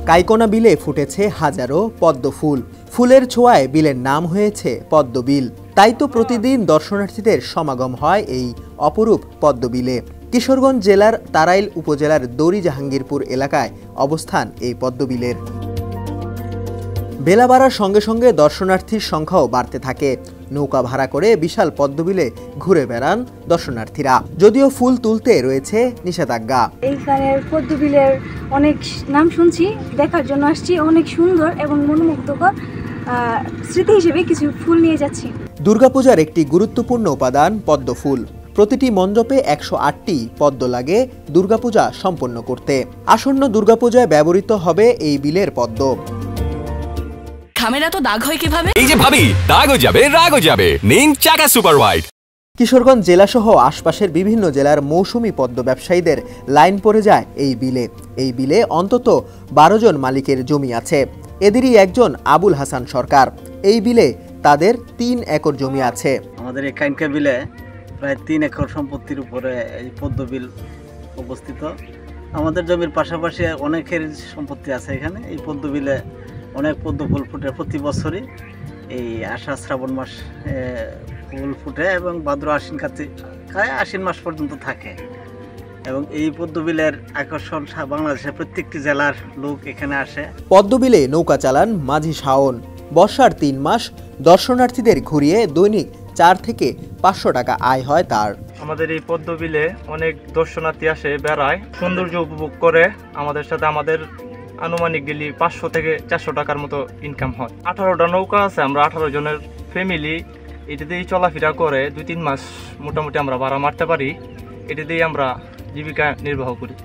কাইকোনা বিলে ফুটেছে হাজারো পদ্ম ফুল। ফুলের ছোঁয়ায় বিলের নাম হয়েছে পদ্মবিল। তাই তো প্রতিদিন দর্শনার্থীদের সমাগম হয় এই অপরূপ পদ্মবিলে। কিশোরগঞ্জ জেলার তারাইল উপজেলার দড়ি জাহাঙ্গীরপুর এলাকায় অবস্থান এই পদ্মবিলের। বেলা বাড়ার সঙ্গে সঙ্গে দর্শনার্থীর সংখ্যাও বাড়তে থাকে। নৌকা ভাড়া করে বিশাল পদ্মবিলে ঘুরে বেড়ান দর্শনার্থীরা। যদিও ফুল তুলতে রয়েছে নিষেধাজ্ঞা। এইখানের পদ্মবিলের অনেক নাম শুনছি, দেখার জন্য আসছি। অনেক সুন্দর এবং মনোমুগ্ধকর স্মৃতি হিসেবে কিছু ফুল নিয়ে যাচ্ছি। দুর্গাপূজার একটি গুরুত্বপূর্ণ উপাদান পদ্ম ফুল। প্রতিটি মণ্ডপে 108টি পদ্ম লাগে দুর্গাপূজা সম্পন্ন করতে। আসন্ন দুর্গাপূজায় ব্যবহৃত হবে এই বিলের পদ্ম। খামেরা তো দাগ হয় কিভাবে? এই যে ভাবি, দাগও যাবে রাগও যাবে। নিন চাকা সুপার হোয়াইট। কিশোরগঞ্জ জেলাসহ আশপাশের বিভিন্ন জেলার মৌসুমি পদ্ম ব্যবসায়ীদের লাইন পড়ে যায় এই বিলে। এই বিলে অন্তত 12 জন মালিকের জমি আছে। এদেরই একজন আবুল হাসান সরকার। এই বিলে তাদের 3 একর জমি আছে। আমাদের এই কাইনকা বিলে প্রায় 3 একর সম্পত্তির উপরে এই পদ্মবিল অবস্থিত। আমাদের জমির পাশাপাশি অনেকের সম্পত্তি আছে এখানে। এই পদ্মবিলে অনেক পদ্ম ফুল ফুটে প্রতি বছরই। এই আষাঢ় শ্রাবণ মাস ফুল ফুটে এবং ভাদ্র আশ্বিন কার্তিক আশ্বিন মাস পর্যন্ত থাকে। এবং এই পদ্মবিলের আকর্ষণ বাংলাদেশের প্রত্যেকটি জেলার লোক এখানে আসে। পদ্মবিলে নৌকা চালান মাঝি শাওন। বর্ষার 3 মাস দর্শনার্থীদের ঘুরিয়ে দৈনিক 4 থেকে 500 টাকা আয় হয় তার। আমাদের এই পদ্মবিলে অনেক দর্শনার্থী আসে, বেড়ায়, সৌন্দর্য উপভোগ করে। আমাদের সাথে আমাদের আনুমানিক গেলে 500 থেকে 400 টাকার মতো ইনকাম হয়। 18টা নৌকা আছে, আমরা 18 জনের ফ্যামিলি। এটা দিয়েই চলাফেরা করে 2-3 মাস মোটামুটি আমরা ভাড়া মারতে পারি। এটা দিয়ে আমরা জীবিকা নির্বাহ করি।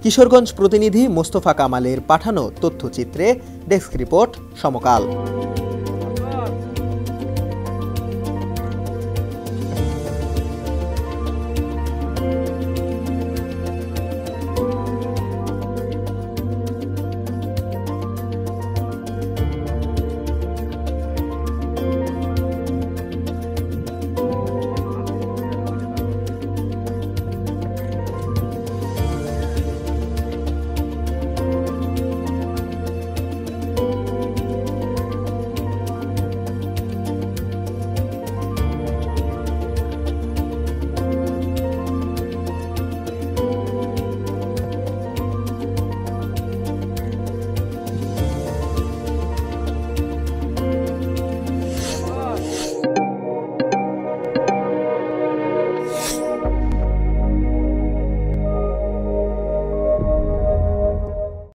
কিশোরগঞ্জ প্রতিনিধি মোস্তফা কামালের পাঠানো তথ্যচিত্রে ডেস্ক রিপোর্ট সমকাল।